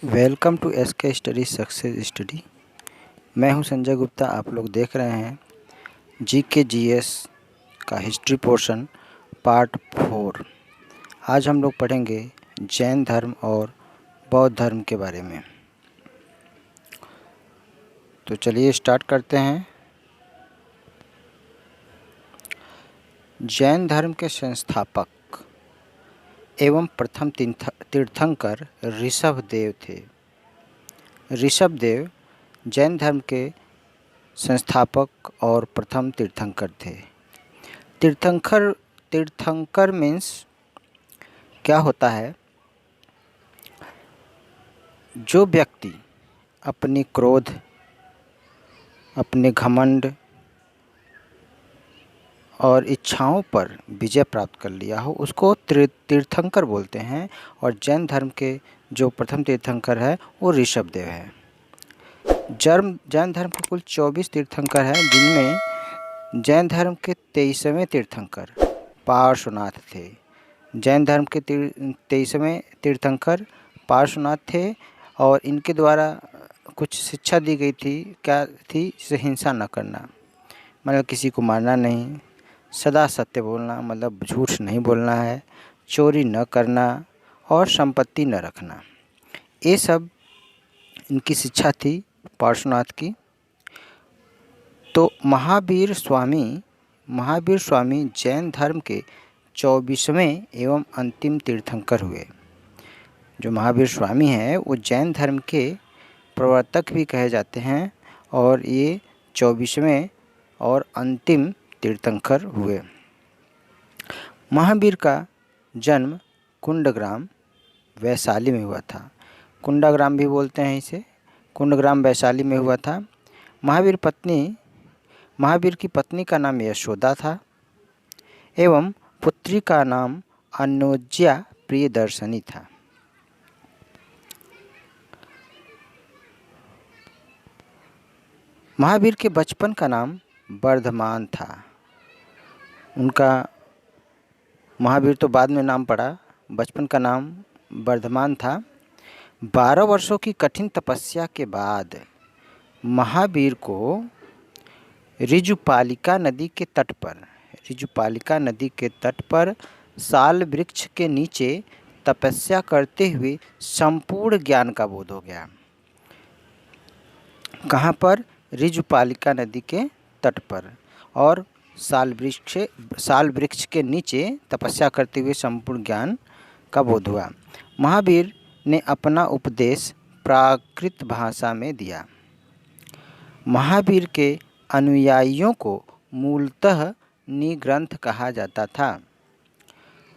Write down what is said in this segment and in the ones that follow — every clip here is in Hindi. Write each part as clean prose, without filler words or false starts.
Welcome to SK study success study. मैं हूं संजय गुप्ता। आप लोग देख रहे हैं जीके जीएस का हिस्ट्री पोर्शन पार्ट 4। आज हम लोग पढ़ेंगे जैन धर्म और बौद्ध धर्म के बारे में। तो चलिए स्टार्ट करते हैं। जैन धर्म के संस्थापक एवं प्रथम तीर्थंकर ऋषभदेव थे। ऋषभदेव जैन धर्म के संस्थापक और प्रथम तीर्थंकर थे। तीर्थंकर मीन्स क्या होता है? जो व्यक्ति अपनी क्रोध, अपने घमंड और इच्छाओं पर विजय प्राप्त कर लिया हो, उसको तीर्थंकर बोलते हैं। और जैन धर्म के जो प्रथम तीर्थंकर है वो ऋषभदेव है। जैन धर्म के कुल 24 तीर्थंकर हैं, जिनमें जैन धर्म के 23वें तीर्थंकर पार्श्वनाथ थे। जैन धर्म के 23वें तीर्थंकर पार्श्वनाथ थे और इनके द्वारा कुछ शिक्षा दी गई थी। क्या थी? जैसे हिंसा न करना, मतलब किसी को मारना नहीं, सदा सत्य बोलना, मतलब झूठ नहीं बोलना है, चोरी न करना और संपत्ति न रखना। ये सब इनकी शिक्षा थी पार्श्वनाथ की। तो महावीर स्वामी जैन धर्म के 24वें एवं अंतिम तीर्थंकर हुए। जो महावीर स्वामी हैं वो जैन धर्म के प्रवर्तक भी कहे जाते हैं और ये 24वें और अंतिम तीर्थंकर हुए। महावीर का जन्म कुंडग्राम वैशाली में हुआ था। कुंडाग्राम भी बोलते हैं इसे। कुंडग्राम वैशाली में हुआ था। महावीर की पत्नी का नाम यशोदा था एवं पुत्री का नाम अनुज्या प्रियदर्शनी था। महावीर के बचपन का नाम वर्धमान था। उनका महावीर तो बाद में नाम पड़ा, बचपन का नाम वर्धमान था। 12 वर्षों की कठिन तपस्या के बाद महावीर को ऋजुपालिका नदी के तट पर साल वृक्ष के नीचे तपस्या करते हुए संपूर्ण ज्ञान का बोध हो गया। कहाँ पर? ऋजुपालिका नदी के तट पर और साल वृक्ष के नीचे तपस्या करते हुए संपूर्ण ज्ञान का बोध हुआ। महावीर ने अपना उपदेश प्राकृत भाषा में दिया। महावीर के अनुयायियों को मूलतः निग्रंथ कहा जाता था।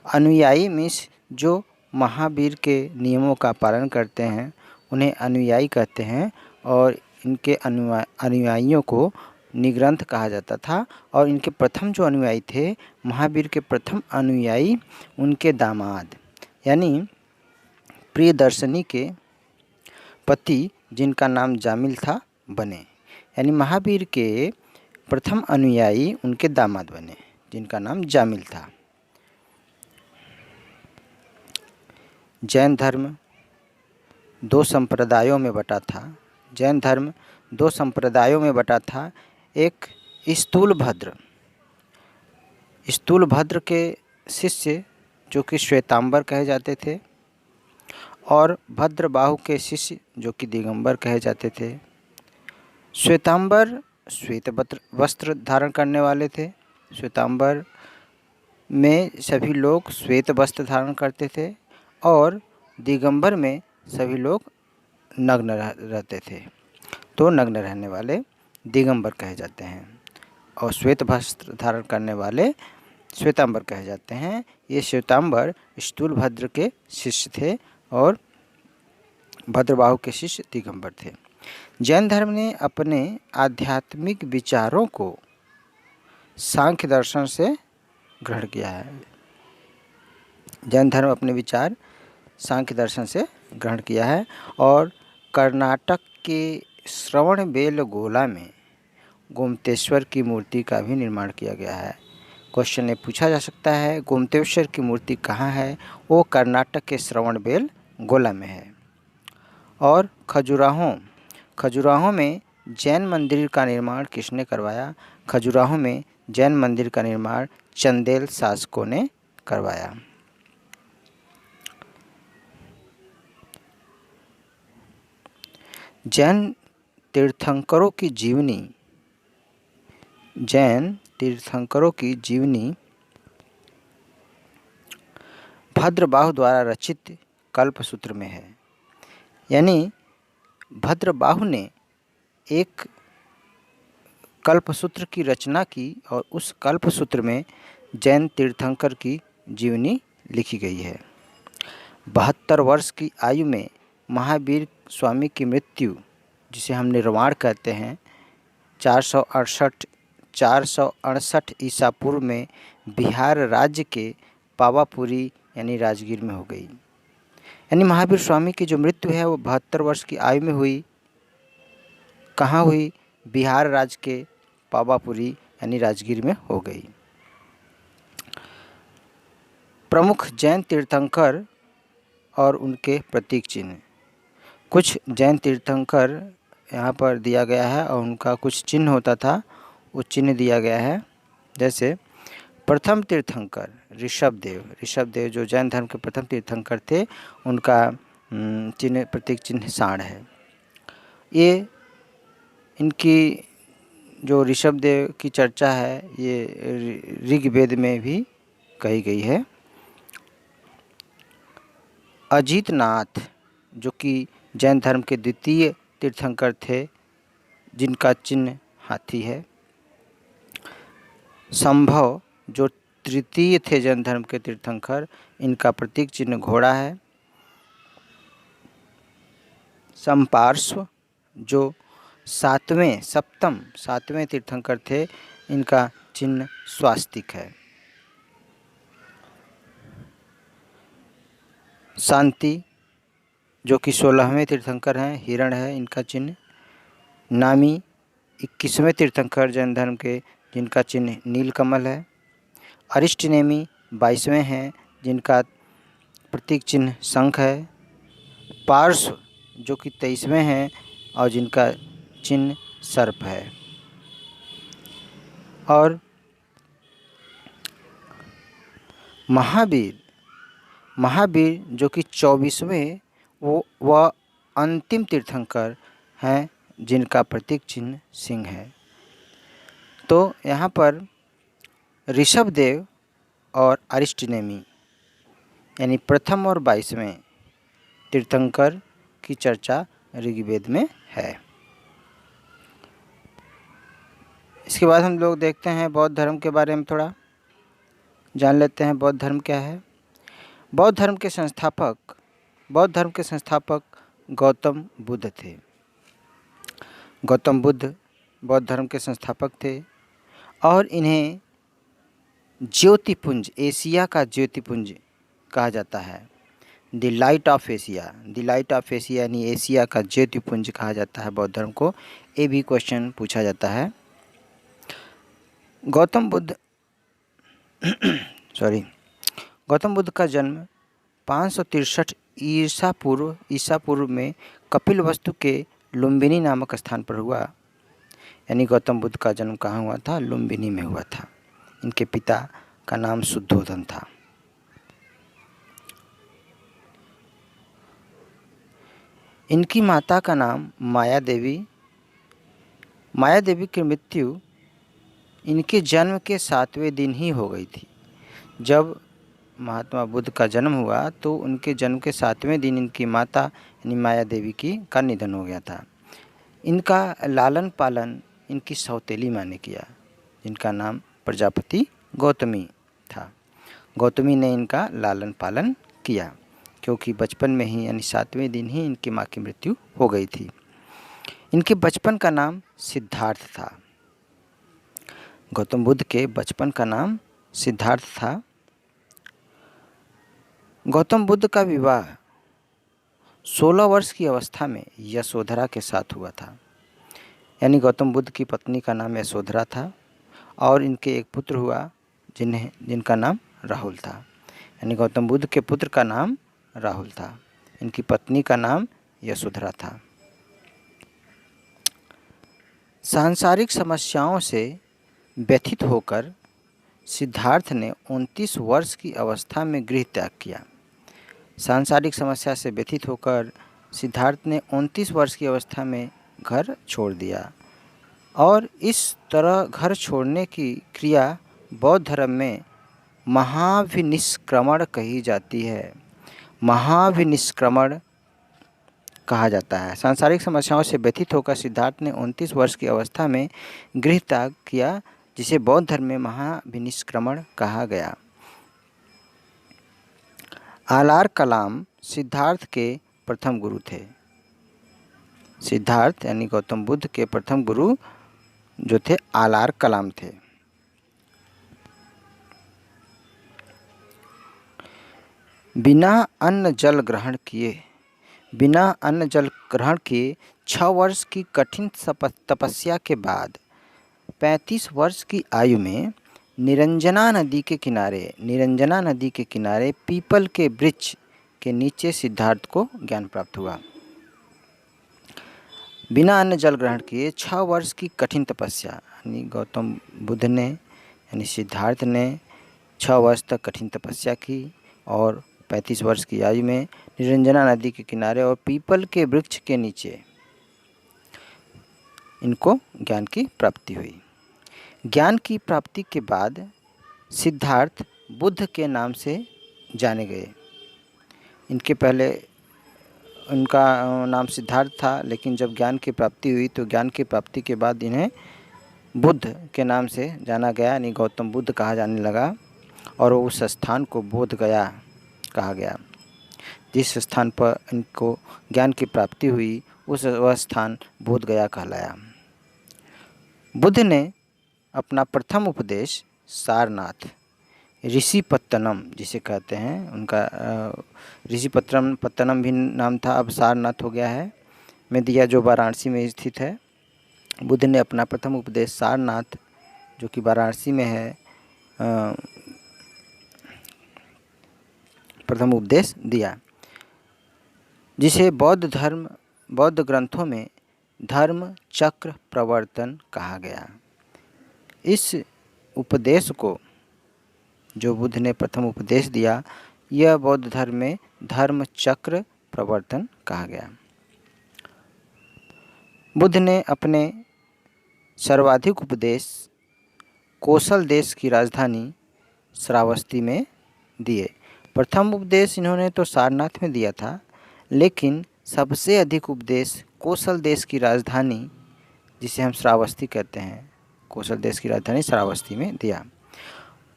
अनुयायी मीन्स जो महावीर के नियमों का पालन करते हैं उन्हें अनुयायी कहते हैं और इनके अनुयायियों को निग्रंथ कहा जाता था। और इनके प्रथम जो अनुयायी थे, महावीर के प्रथम अनुयायी उनके दामाद यानी प्रियदर्शनी के पति, जिनका नाम जामिल था, बने। यानी महावीर के प्रथम अनुयायी उनके दामाद बने, जिनका नाम जामिल था। जैन धर्म दो संप्रदायों में बटा था। एक स्थूल भद्र के शिष्य जो कि श्वेतांबर कहे जाते थे और भद्रबाहु के शिष्य जो कि दिगंबर कहे जाते थे। श्वेतांबर श्वेत वस्त्र धारण करने वाले थे। श्वेतांबर में सभी लोग श्वेत वस्त्र धारण करते थे और दिगंबर में सभी लोग नग्न रहते थे। तो नग्न रहने वाले दिगंबर कहे जाते हैं और श्वेत वस्त्र धारण करने वाले श्वेतांबर कहे जाते हैं। ये श्वेतांबर स्थूलभद्र के शिष्य थे और भद्रबाहु के शिष्य दिगंबर थे। जैन धर्म ने अपने आध्यात्मिक विचारों को सांख्य दर्शन से ग्रहण किया है। जैन धर्म अपने विचार सांख्य दर्शन से ग्रहण किया है और कर्नाटक के श्रवणबेलगोला में गोमतेश्वर की मूर्ति का भी निर्माण किया गया है। क्वेश्चन ये पूछा जा सकता है, गोमतेश्वर की मूर्ति कहाँ है? वो कर्नाटक के श्रवणबेलगोला में है। और खजुराहो में जैन मंदिर का निर्माण किसने करवाया? खजुराहो में जैन मंदिर का निर्माण चंदेल शासकों ने करवाया। जैन तीर्थंकरों की जीवनी भद्रबाहु द्वारा रचित कल्पसूत्र में है। यानी भद्रबाहु ने एक कल्पसूत्र की रचना की और उस कल्पसूत्र में जैन तीर्थंकर की जीवनी लिखी गई है। 72 वर्ष की आयु में महावीर स्वामी की मृत्यु, जिसे हम निर्वाण कहते हैं, 468 ईसा पूर्व में बिहार राज्य के पावापुरी यानी राजगीर में हो गई। यानी महावीर स्वामी की जो मृत्यु है वो 72 वर्ष की आयु में हुई। कहाँ हुई? बिहार राज्य के पावापुरी यानी राजगीर में हो गई। प्रमुख जैन तीर्थंकर और उनके प्रतीक चिन्ह। कुछ जैन तीर्थंकर यहाँ पर दिया गया है और उनका कुछ चिन्ह होता था, वो चिन्ह दिया गया है। जैसे प्रथम तीर्थंकर ऋषभदेव जो जैन धर्म के प्रथम तीर्थंकर थे, उनका चिन्ह प्रतीक चिन्ह सांड है। ये इनकी जो ऋषभदेव की चर्चा है ये ऋग्वेद में भी कही गई है। अजीतनाथ जो कि जैन धर्म के द्वितीय तीर्थंकर थे, जिनका चिन्ह हाथी है। संभव जो तृतीय थे जैन धर्म के तीर्थंकर, इनका प्रतीक चिन्ह घोड़ा है। संपार्श्व जो सातवें तीर्थंकर थे, इनका चिन्ह स्वास्तिक है। शांति जो कि 16वें तीर्थंकर हैं, हिरण है इनका चिन्ह। नामी 21वें तीर्थंकर जैन धर्म के, जिनका चिन्ह नीलकमल है। अरिष्टनेमी 22वें हैं, जिनका प्रतीक चिन्ह शंख है। पार्श्व जो कि 23वें हैं और जिनका चिन्ह सर्प है। और महावीर जो कि 24वें वह अंतिम तीर्थंकर हैं, जिनका प्रतीक चिन्ह सिंह है। तो यहाँ पर ऋषभदेव और अरिष्टनेमी यानी प्रथम और 22वें तीर्थंकर की चर्चा ऋग्वेद में है। इसके बाद हम लोग देखते हैं बौद्ध धर्म के बारे में, थोड़ा जान लेते हैं बौद्ध धर्म क्या है। बौद्ध धर्म के संस्थापक गौतम बुद्ध थे। गौतम बुद्ध बौद्ध धर्म के संस्थापक थे और इन्हें ज्योतिपुंज, एशिया का ज्योतिपुंज कहा जाता है। द लाइट ऑफ एशिया यानी एशिया का ज्योतिपुंज कहा जाता है बौद्ध धर्म को। ये भी क्वेश्चन पूछा जाता है। गौतम बुद्ध का जन्म 563 ईसा पूर्व में कपिलवस्तु के लुम्बिनी नामक स्थान पर हुआ। यानी गौतम बुद्ध का जन्म कहाँ हुआ था? लुम्बिनी में हुआ था। इनके पिता का नाम शुद्धोधन था। इनकी माता का नाम माया देवी की मृत्यु इनके जन्म के 7वें दिन ही हो गई थी। जब महात्मा बुद्ध का जन्म हुआ तो उनके जन्म के 7वें दिन इनकी माता यानी माया देवी का निधन हो गया था। इनका लालन पालन इनकी सौतेली माँ ने किया, जिनका नाम प्रजापति गौतमी था। गौतमी ने इनका लालन पालन किया क्योंकि बचपन में ही यानी 7वें दिन ही इनकी माँ की मृत्यु हो गई थी। इनके बचपन का नाम सिद्धार्थ था। गौतम बुद्ध के बचपन का नाम सिद्धार्थ था। गौतम बुद्ध का विवाह 16 वर्ष की अवस्था में यशोधरा के साथ हुआ था। यानी गौतम बुद्ध की पत्नी का नाम यशोधरा था और इनके एक पुत्र हुआ जिनका नाम राहुल था। यानी गौतम बुद्ध के पुत्र का नाम राहुल था। इनकी पत्नी का नाम यशोधरा था। सांसारिक समस्याओं से व्यथित होकर सिद्धार्थ ने 29 वर्ष की अवस्था में गृह त्याग किया। सांसारिक समस्या से व्यथित होकर सिद्धार्थ ने 29 वर्ष की अवस्था में घर छोड़ दिया और इस तरह घर छोड़ने की क्रिया बौद्ध धर्म में महाभिनिष्क्रमण कही जाती है। महाभिनिष्क्रमण कहा जाता है। सांसारिक समस्याओं से व्यथित होकर सिद्धार्थ ने 29 वर्ष की अवस्था में गृह त्याग किया, जिसे बौद्ध धर्म में महाभिनिष्क्रमण कहा गया। आलार कलाम सिद्धार्थ के प्रथम गुरु थे। सिद्धार्थ यानी गौतम बुद्ध के प्रथम गुरु जो थे आलार कलाम थे। बिना अन्न जल ग्रहण किए 6 वर्ष की कठिन तपस्या के बाद 35 वर्ष की आयु में निरंजना नदी के किनारे पीपल के वृक्ष के नीचे सिद्धार्थ को ज्ञान प्राप्त हुआ। बिना अन्न जल ग्रहण किए 6 वर्ष की कठिन तपस्या, यानी गौतम बुद्ध ने यानी सिद्धार्थ ने 6 वर्ष तक कठिन तपस्या की और 35 वर्ष की आयु में निरंजना नदी के किनारे और पीपल के वृक्ष के नीचे इनको ज्ञान की प्राप्ति हुई। ज्ञान की प्राप्ति के बाद सिद्धार्थ बुद्ध के नाम से जाने गए। इनके पहले उनका नाम सिद्धार्थ था, लेकिन जब ज्ञान की प्राप्ति हुई तो ज्ञान की प्राप्ति के बाद इन्हें बुद्ध के नाम से जाना गया, यानी गौतम बुद्ध कहा जाने लगा और उस स्थान को बोध गया कहा गया। जिस स्थान पर इनको ज्ञान की प्राप्ति हुई वह स्थान बोध गया कहलाया। बुद्ध ने अपना प्रथम उपदेश सारनाथ ऋषिपत्तनम जिसे कहते हैं, उनका ऋषिपत्तनम भी नाम था, अब सारनाथ हो गया है, में दिया, जो वाराणसी में स्थित है। बुद्ध ने अपना प्रथम उपदेश सारनाथ जो कि वाराणसी में है प्रथम उपदेश दिया, जिसे बौद्ध ग्रंथों में धर्म चक्र प्रवर्तन कहा गया। इस उपदेश को जो बुद्ध ने प्रथम उपदेश दिया, यह बौद्ध धर्म में धर्म चक्र प्रवर्तन कहा गया। बुद्ध ने अपने सर्वाधिक उपदेश कौशल देश की राजधानी श्रावस्ती में दिए। प्रथम उपदेश इन्होंने तो सारनाथ में दिया था, लेकिन सबसे अधिक उपदेश कौशल देश की राजधानी, जिसे हम श्रावस्ती कहते हैं, कौशल देश की राजधानी श्रावस्ती में दिया।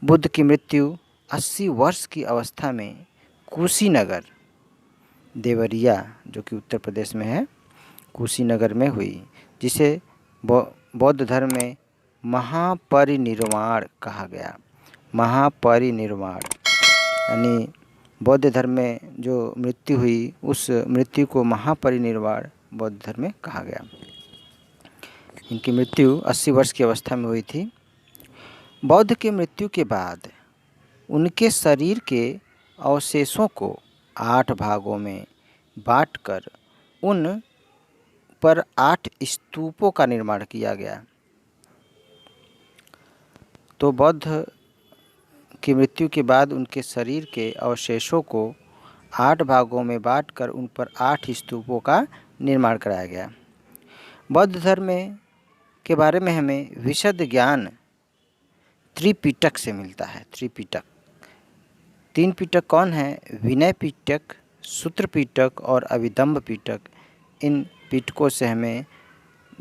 बुद्ध की मृत्यु 80 वर्ष की अवस्था में कुशीनगर देवरिया जो कि उत्तर प्रदेश में है, कुशीनगर में हुई, जिसे बौद्ध धर्म में महापरिनिर्वाण कहा गया। महापरिनिर्वाण यानी बौद्ध धर्म में जो मृत्यु हुई उस मृत्यु को महापरिनिर्वाण बौद्ध धर्म में कहा गया। इनकी मृत्यु 80 वर्ष की अवस्था में हुई थी। बौद्ध की मृत्यु के बाद उनके शरीर के अवशेषों को 8 भागों में बांटकर उन पर 8 स्तूपों का निर्माण किया गया। तो बौद्ध की मृत्यु के बाद उनके शरीर के अवशेषों को 8 भागों में बांटकर उन पर 8 स्तूपों का निर्माण कराया गया। बौद्ध धर्म के बारे में हमें विशद ज्ञान त्रिपिटक से मिलता है। त्रिपिटक 3 पिटक कौन है? विनय पिटक, सूत्र पिटक और अभिधम्म पिटक। इन पिटकों से हमें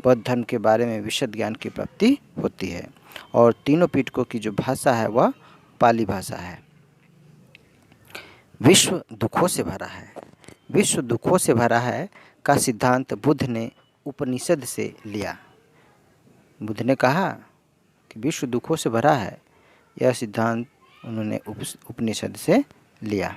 बौद्ध धर्म के बारे में विशद ज्ञान की प्राप्ति होती है और तीनों पिटकों की जो भाषा है वह पाली भाषा है। विश्व दुखों से भरा है। विश्व दुखों से भरा है का सिद्धांत बुद्ध ने उपनिषद से लिया। बुद्ध ने कहा कि विश्व दुखों से भरा है, यह सिद्धांत उन्होंने उपनिषद से लिया।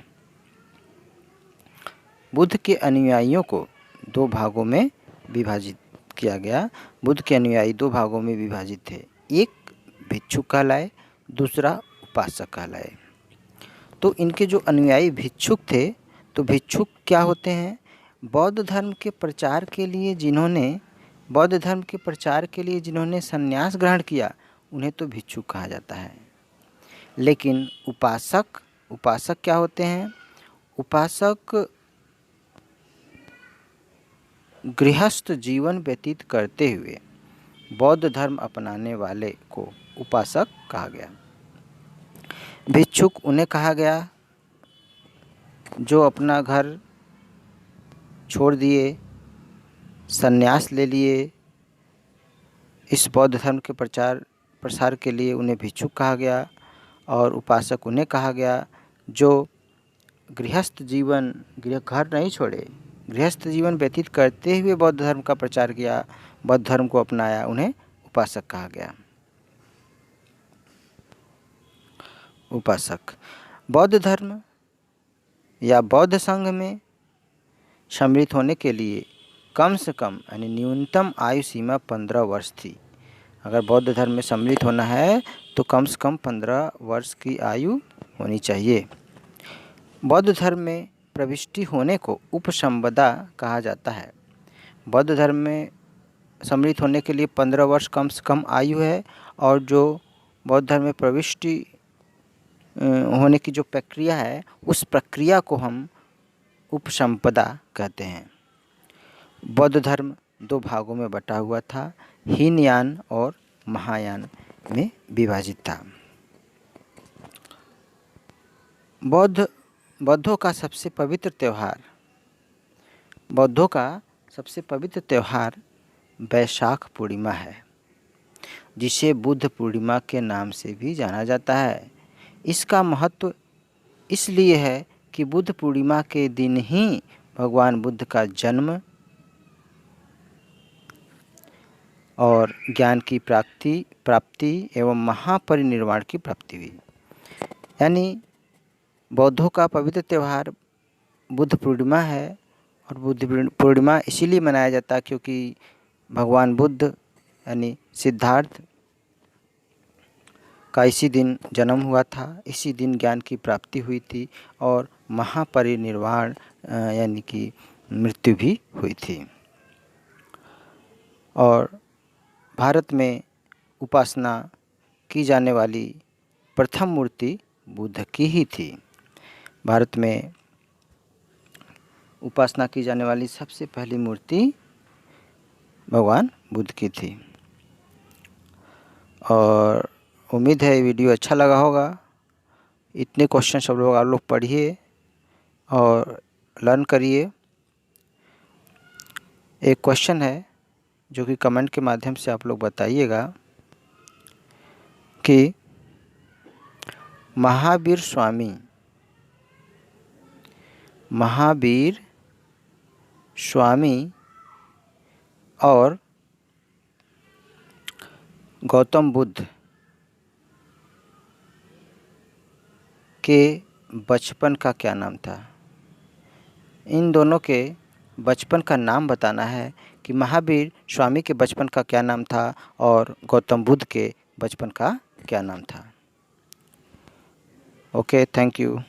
बुद्ध के अनुयायियों को 2 भागों में विभाजित किया गया। बुद्ध के अनुयायी 2 भागों में विभाजित थे, एक भिक्षुक कहलाए, दूसरा उपासक कहलाए। तो इनके जो अनुयायी भिक्षुक थे, तो भिक्षुक क्या होते हैं? बौद्ध धर्म के प्रचार के लिए जिन्होंने संन्यास ग्रहण किया उन्हें तो भिक्षुक कहा जाता है। लेकिन उपासक क्या होते हैं? उपासक गृहस्थ जीवन व्यतीत करते हुए बौद्ध धर्म अपनाने वाले को उपासक कहा गया। भिक्षुक उन्हें कहा गया जो अपना घर छोड़ दिए, संन्यास ले लिए, इस बौद्ध धर्म के प्रसार के लिए उन्हें भिक्षुक कहा गया। और उपासक उन्हें कहा गया जो घर नहीं छोड़े, गृहस्थ जीवन व्यतीत करते हुए बौद्ध धर्म का प्रचार किया, बौद्ध धर्म को अपनाया, उन्हें उपासक कहा गया। उपासक बौद्ध धर्म या बौद्ध संघ में सम्मिलित होने के लिए कम से कम यानी न्यूनतम आयु सीमा 15 वर्ष थी। अगर बौद्ध धर्म में सम्मिलित होना है तो कम से कम 15 वर्ष की आयु होनी चाहिए। बौद्ध धर्म में प्रविष्टि होने को उपसंपदा कहा जाता है। बौद्ध धर्म में सम्मिलित होने के लिए 15 वर्ष कम से कम आयु है, और जो बौद्ध धर्म में प्रविष्टि होने की जो प्रक्रिया है उस प्रक्रिया को हम उपसंपदा कहते हैं। बौद्ध धर्म 2 भागों में बटा हुआ था, हीनयान और महायान में विभाजित था। बौद्धों का सबसे पवित्र त्यौहार वैशाख पूर्णिमा है, जिसे बुद्ध पूर्णिमा के नाम से भी जाना जाता है। इसका महत्व इसलिए है कि बुद्ध पूर्णिमा के दिन ही भगवान बुद्ध का जन्म और ज्ञान की प्राप्ति एवं महापरिनिर्वाण की प्राप्ति हुई। यानी बौद्धों का पवित्र त्यौहार बुद्ध पूर्णिमा है, और बुद्ध पूर्णिमा इसीलिए मनाया जाता है क्योंकि भगवान बुद्ध यानी सिद्धार्थ का इसी दिन जन्म हुआ था, इसी दिन ज्ञान की प्राप्ति हुई थी और महापरिनिर्वाण यानी कि मृत्यु भी हुई थी। और भारत में उपासना की जाने वाली प्रथम मूर्ति बुद्ध की ही थी। भारत में उपासना की जाने वाली सबसे पहली मूर्ति भगवान बुद्ध की थी। और उम्मीद है ये वीडियो अच्छा लगा होगा। इतने क्वेश्चन सब लोग आप लोग पढ़िए और लर्न करिए। एक क्वेश्चन है जो कि कमेंट के माध्यम से आप लोग बताइएगा कि महावीर स्वामी और गौतम बुद्ध के बचपन का क्या नाम था? इन दोनों के बचपन का नाम बताना है कि महावीर स्वामी के बचपन का क्या नाम था और गौतम बुद्ध के बचपन का क्या नाम था। Okay, thank you.